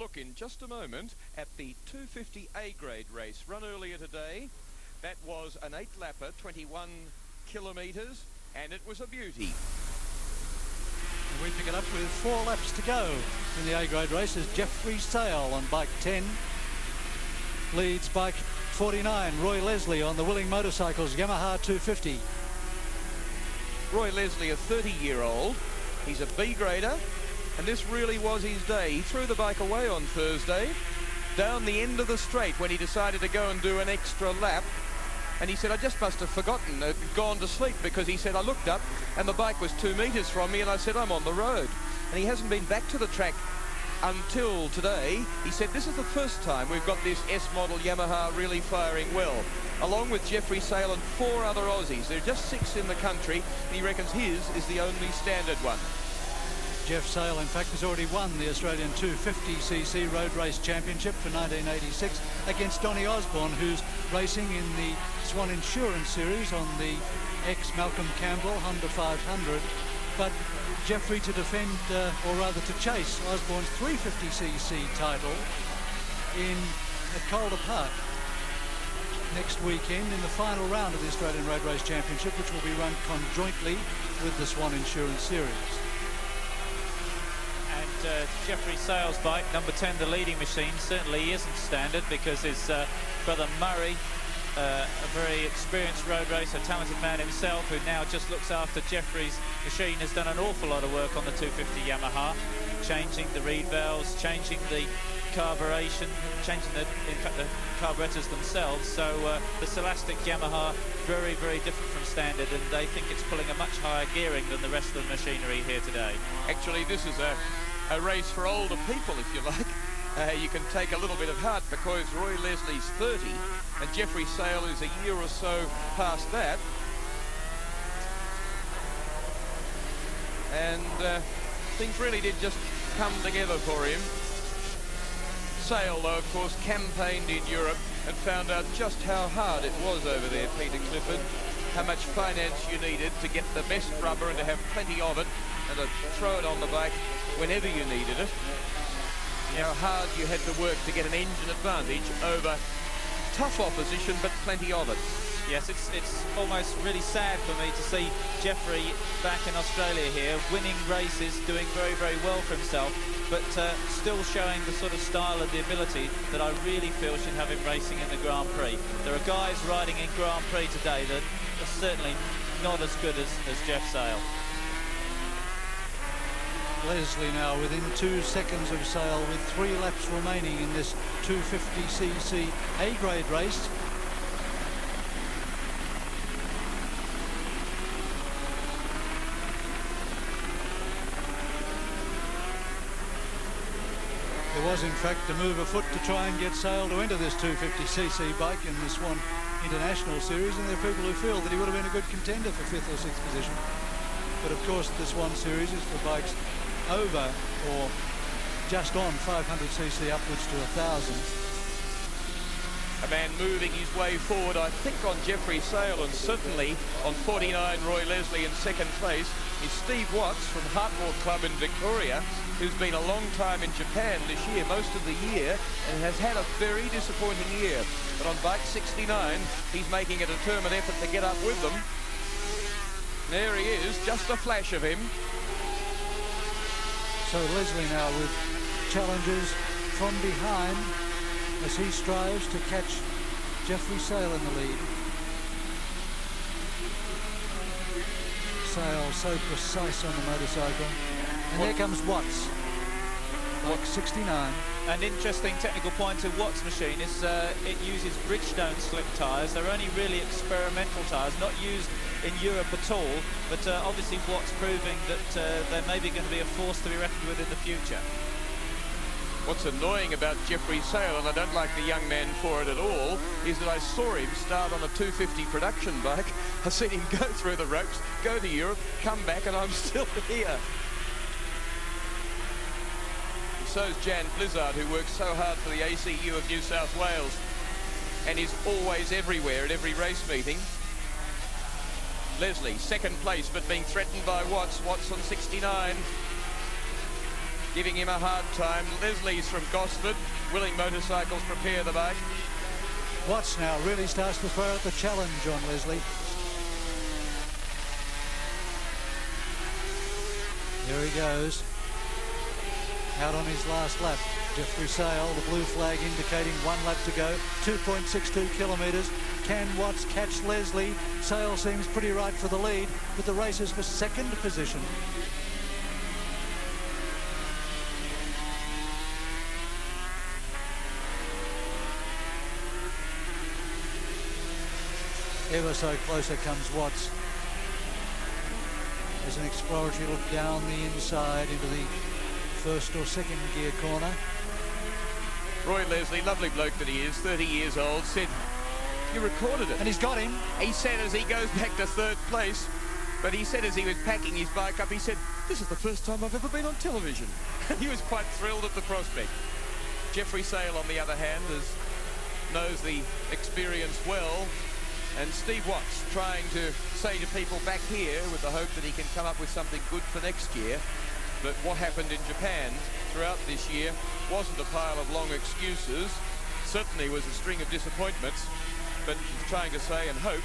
look in just a moment at the 250 A grade race run earlier today. That was an 8-lapper, 21 kilometres, and it was a beauty. And we pick it up with 4 laps to go in the A grade race as Jeffrey Sale on bike 10 leads bike 49. Roy Leslie on the Willing Motorcycles Yamaha 250. Roy Leslie, a 30-year-old. He's a B grader, and this really was his day. He threw the bike away on Thursday down the end of the straight when he decided to go and do an extra lap. And he said, I just must have forgotten, gone to sleep, because he said, I looked up and the bike was 2 metres from me, and I said, I'm on the road. And he hasn't been back to the track until today. He said, this is the first time we've got this S-model Yamaha really firing well, along with Jeffrey Sale and 4 other Aussies. There are just 6 in the country, and he reckons his is the only standard one. Jeff Sale, in fact, has already won the Australian 250cc Road Race Championship for 1986 against Donny Osborne, who's racing in the Swann Insurance Series on the ex-Malcolm Campbell Honda 500. But Jeffrey to defend, or rather to chase, Osborne's 350cc title at Calder Park next weekend in the final round of the Australian Road Race Championship, which will be run conjointly with the Swann Insurance Series. Jeffrey Sale's bike, number 10, the leading machine, certainly isn't standard, because his brother Murray, a very experienced road racer, talented man himself, who now just looks after Jeffrey's machine, has done an awful lot of work on the 250 Yamaha, changing the reed valves, changing the carburation, changing in fact the carburetors themselves. So the Celastic Yamaha, very, very different from standard, and they think it's pulling a much higher gearing than the rest of the machinery here today. Actually, this is a race for older people, if you like. You can take a little bit of heart, because Roy Leslie's 30 and Jeffrey Sale is a year or so past that. And things really did just come together for him. Sale, though, of course, campaigned in Europe and found out just how hard it was over there, Peter Clifford. How much finance you needed to get the best rubber and to have plenty of it, and to throw it on the bike whenever you needed it. How hard you had to work to get an engine advantage over tough opposition, but plenty of it. Yes, it's almost really sad for me to see Jeffrey back in Australia here, winning races, doing very, very well for himself, but still showing the sort of style and the ability that I really feel should have him racing in the Grand Prix. There are guys riding in Grand Prix today that are certainly not as good as Jeff Sale. Leslie now within 2 seconds of Sale with 3 laps remaining in this 250cc A-grade race. There was in fact a move afoot to try and get Sale to enter this 250cc bike in the Swann International Series, and there are people who feel that he would have been a good contender for 5th or 6th position. But of course the Swann Series is for bikes over or just on 500cc upwards to 1,000. A man moving his way forward, I think, on Jeffrey Sale, and certainly on 49 Roy Leslie in 2nd place is Steve Watts from Hartmore Club in Victoria, who's been a long time in Japan this year, most of the year, and has had a very disappointing year. But on bike 69, he's making a determined effort to get up with them. There he is, just a flash of him. So Leslie now with challenges from behind as he strives to catch Jeffrey Sale in the lead. Sale so precise on the motorcycle. And there comes Watts, bike 69. An interesting technical point to Watts' machine is it uses Bridgestone slick tyres. They're only really experimental tyres, not used in Europe at all, but obviously Watts proving that they're maybe going to be a force to be reckoned with in the future. What's annoying about Jeffrey Sale, and I don't like the young man for it at all, is that I saw him start on a 250 production bike. I seen him go through the ropes, go to Europe, come back, and I'm still here. So's Jan Blizzard, who works so hard for the ACU of New South Wales and is always everywhere at every race meeting. Leslie, 2nd place, but being threatened by Watts. Watts on 69. giving him a hard time. Leslie's from Gosford. Willing Motorcycles prepare the bike. Watts now really starts to throw out the challenge on Leslie. Here he goes. Out on his last lap. Jeffrey Sale, the blue flag indicating 1 lap to go. 2.62 kilometres. Can Watts catch Leslie? Sale seems pretty right for the lead, with the races for second position. Ever so closer comes Watts. There's an exploratory look down the inside into the first or second gear corner. Roy Leslie, lovely bloke that he is, 30 years old, said, you recorded it. And he's got him. He said as he goes back to third place, but he said as he was packing his bike up, he said, this is the first time I've ever been on television. He was quite thrilled at the prospect. Jeffrey Sale, on the other hand, knows the experience well. And Steve Watts trying to say to people back here with the hope that he can come up with something good for next year. But what happened in Japan throughout this year wasn't a pile of long excuses. Certainly was a string of disappointments. But he's trying to say and hope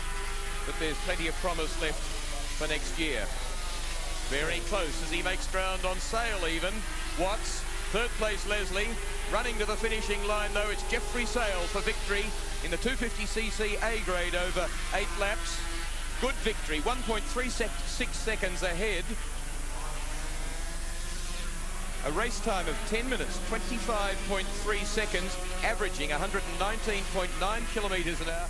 that there's plenty of promise left for next year. Very close as he makes ground on Sale even. Watts, third place Leslie. Running to the finishing line though, it's Jeffrey Sale for victory in the 250cc A grade over 8 laps. Good victory, 1.36 seconds ahead. A race time of 10 minutes, 25.3 seconds, averaging 119.9 kilometres an hour.